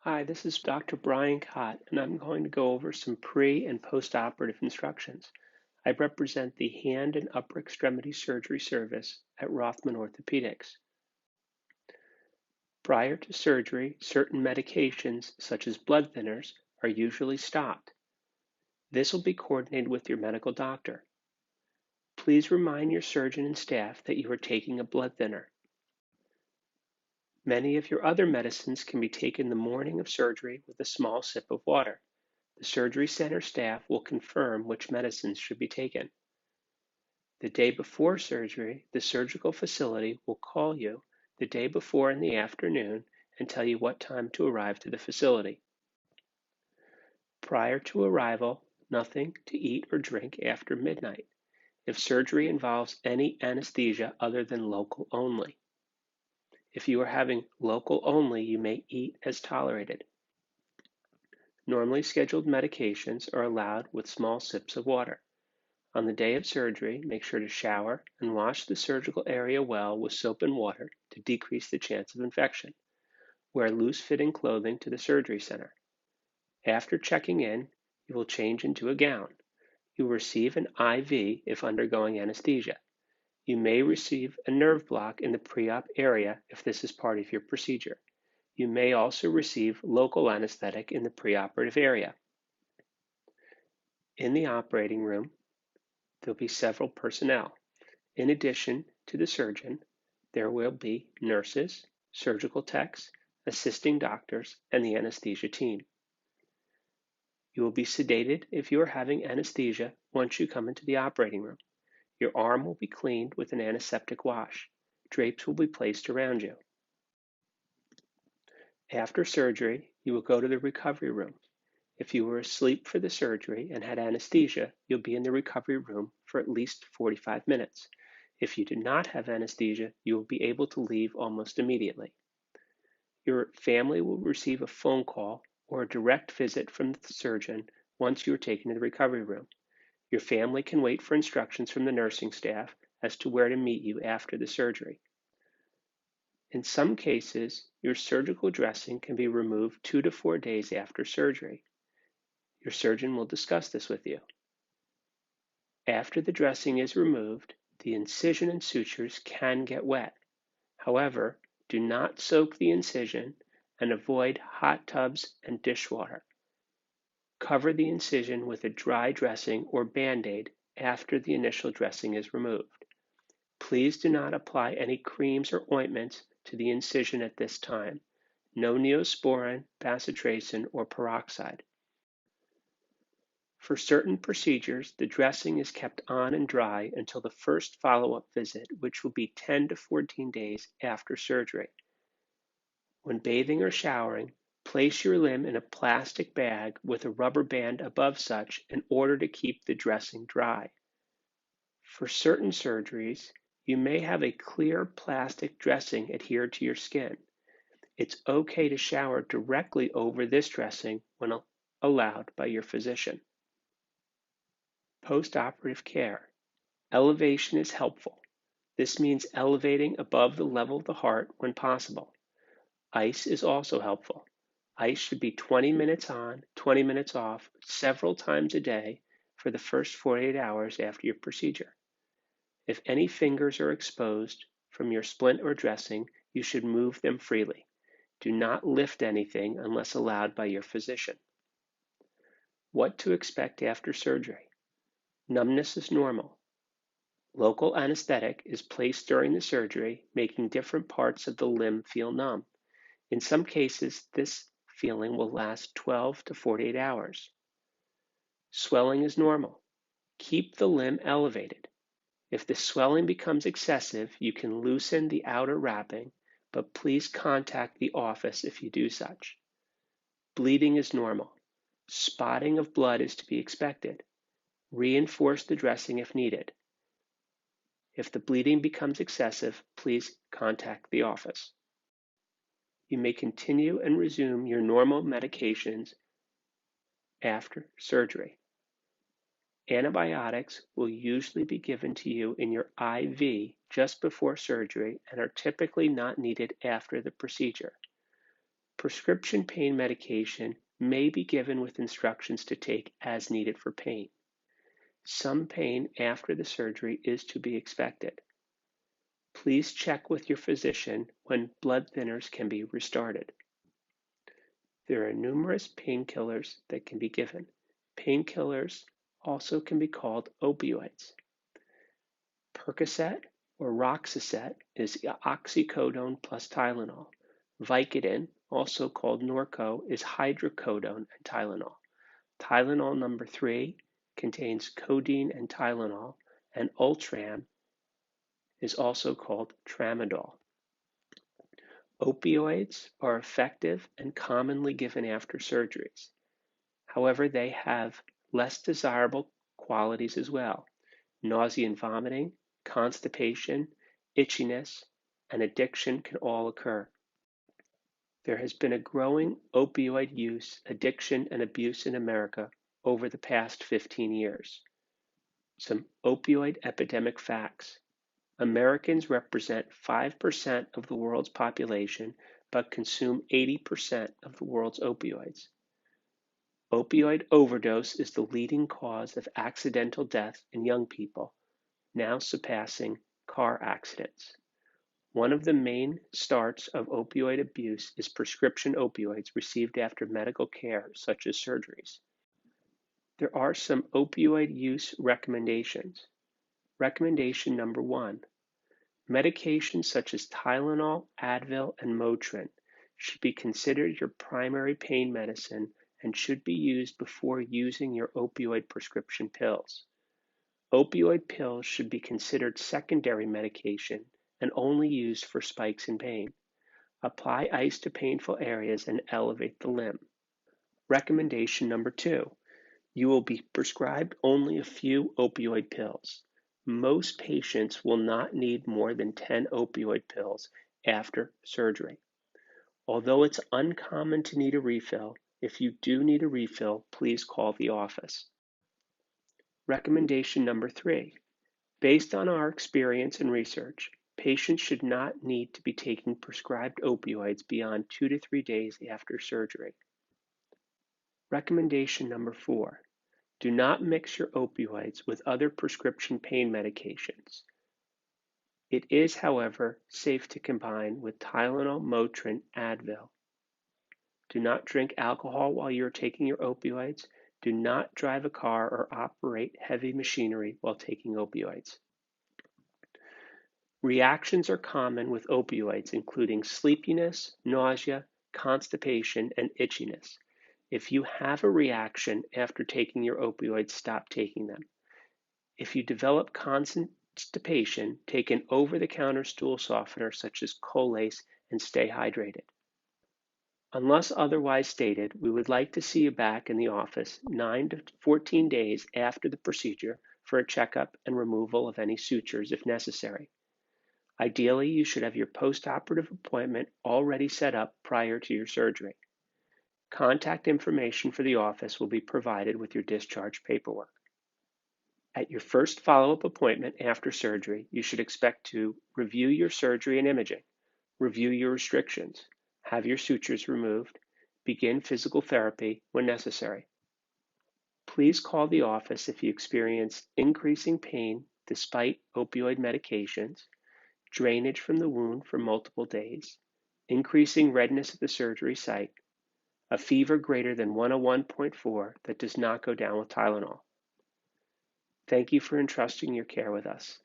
Hi, this is Dr. Brian Cott, and I'm going to go over some pre- and post-operative instructions. I represent the hand and upper extremity surgery service at Rothman Orthopaedics. Prior to surgery, certain medications, such as blood thinners, are usually stopped. This will be coordinated with your medical doctor. Please remind your surgeon and staff that you are taking a blood thinner. Many of your other medicines can be taken the morning of surgery with a small sip of water. The surgery center staff will confirm which medicines should be taken. The day before surgery, the surgical facility will call you the day before in the afternoon and tell you what time to arrive to the facility. Prior to arrival, nothing to eat or drink after midnight, if surgery involves any anesthesia other than local only. If you are having local only, you may eat as tolerated. Normally scheduled medications are allowed with small sips of water. On the day of surgery, make sure to shower and wash the surgical area well with soap and water to decrease the chance of infection. Wear loose-fitting clothing to the surgery center. After checking in, you will change into a gown. You will receive an IV if undergoing anesthesia. You may receive a nerve block in the pre-op area if this is part of your procedure. You may also receive local anesthetic in the preoperative area. In the operating room, there'll be several personnel. In addition to the surgeon, there will be nurses, surgical techs, assisting doctors, and the anesthesia team. You will be sedated if you are having anesthesia once you come into the operating room. Your arm will be cleaned with an antiseptic wash. Drapes will be placed around you. After surgery, you will go to the recovery room. If you were asleep for the surgery and had anesthesia, you'll be in the recovery room for at least 45 minutes. If you do not have anesthesia, you will be able to leave almost immediately. Your family will receive a phone call or a direct visit from the surgeon once you are taken to the recovery room. Your family can wait for instructions from the nursing staff as to where to meet you after the surgery. In some cases, your surgical dressing can be removed 2 to 4 days after surgery. Your surgeon will discuss this with you. After the dressing is removed, the incision and sutures can get wet. However, do not soak the incision and avoid hot tubs and dishwater. Cover the incision with a dry dressing or Band-Aid after the initial dressing is removed. Please do not apply any creams or ointments to the incision at this time. No neosporin, bacitracin, or peroxide. For certain procedures, the dressing is kept on and dry until the first follow-up visit, which will be 10 to 14 days after surgery. When bathing or showering, place your limb in a plastic bag with a rubber band above such in order to keep the dressing dry. For certain surgeries, you may have a clear plastic dressing adhere to your skin. It's okay to shower directly over this dressing when allowed by your physician. Postoperative care. Elevation is helpful. This means elevating above the level of the heart when possible. Ice is also helpful. Ice should be 20 minutes on, 20 minutes off, several times a day for the first 48 hours after your procedure. If any fingers are exposed from your splint or dressing, you should move them freely. Do not lift anything unless allowed by your physician. What to expect after surgery. Numbness is normal. Local anesthetic is placed during the surgery, making different parts of the limb feel numb. In some cases, this feeling will last 12 to 48 hours. Swelling is normal. Keep the limb elevated. If the swelling becomes excessive, you can loosen the outer wrapping, but please contact the office if you do such. Bleeding is normal. Spotting of blood is to be expected. Reinforce the dressing if needed. If the bleeding becomes excessive, please contact the office. You may continue and resume your normal medications after surgery. Antibiotics will usually be given to you in your IV just before surgery and are typically not needed after the procedure. Prescription pain medication may be given with instructions to take as needed for pain. Some pain after the surgery is to be expected. Please check with your physician when blood thinners can be restarted. There are numerous painkillers that can be given. Painkillers also can be called opioids. Percocet or Roxicet is oxycodone plus Tylenol. Vicodin, also called Norco, is hydrocodone and Tylenol. Tylenol number 3 contains codeine and Tylenol, and Ultram is also called Tramadol. Opioids are effective and commonly given after surgeries. However, they have less desirable qualities as well. Nausea and vomiting, constipation, itchiness, and addiction can all occur. There has been a growing opioid use, addiction, and abuse in America over the past 15 years. Some opioid epidemic facts. Americans represent 5% of the world's population, but consume 80% of the world's opioids. Opioid overdose is the leading cause of accidental death in young people, now surpassing car accidents. One of the main starts of opioid abuse is prescription opioids received after medical care, such as surgeries. There are some opioid use recommendations. Recommendation number 1. Medications such as Tylenol, Advil, and Motrin should be considered your primary pain medicine and should be used before using your opioid prescription pills. Opioid pills should be considered secondary medication and only used for spikes in pain. Apply ice to painful areas and elevate the limb. Recommendation number 2. You will be prescribed only a few opioid pills. Most patients will not need more than 10 opioid pills after surgery. Although it's uncommon to need a refill, if you do need a refill, please call the office. Recommendation number 3. Based on our experience and research, patients should not need to be taking prescribed opioids beyond 2 to 3 days after surgery. Recommendation number 4. Do not mix your opioids with other prescription pain medications. It is, however, safe to combine with Tylenol, Motrin, Advil. Do not drink alcohol while you are taking your opioids. Do not drive a car or operate heavy machinery while taking opioids. Reactions are common with opioids, including sleepiness, nausea, constipation, and itchiness. If you have a reaction after taking your opioids, stop taking them. If you develop constipation, take an over-the-counter stool softener such as Colace and stay hydrated. Unless otherwise stated, we would like to see you back in the office 9 to 14 days after the procedure for a checkup and removal of any sutures if necessary. Ideally, you should have your postoperative appointment already set up prior to your surgery. Contact information for the office will be provided with your discharge paperwork. At your first follow-up appointment after surgery, you should expect to review your surgery and imaging, review your restrictions, have your sutures removed, begin physical therapy when necessary. Please call the office if you experience increasing pain despite opioid medications, drainage from the wound for multiple days, increasing redness at the surgery site, a fever greater than 101.4 that does not go down with Tylenol. Thank you for entrusting your care with us.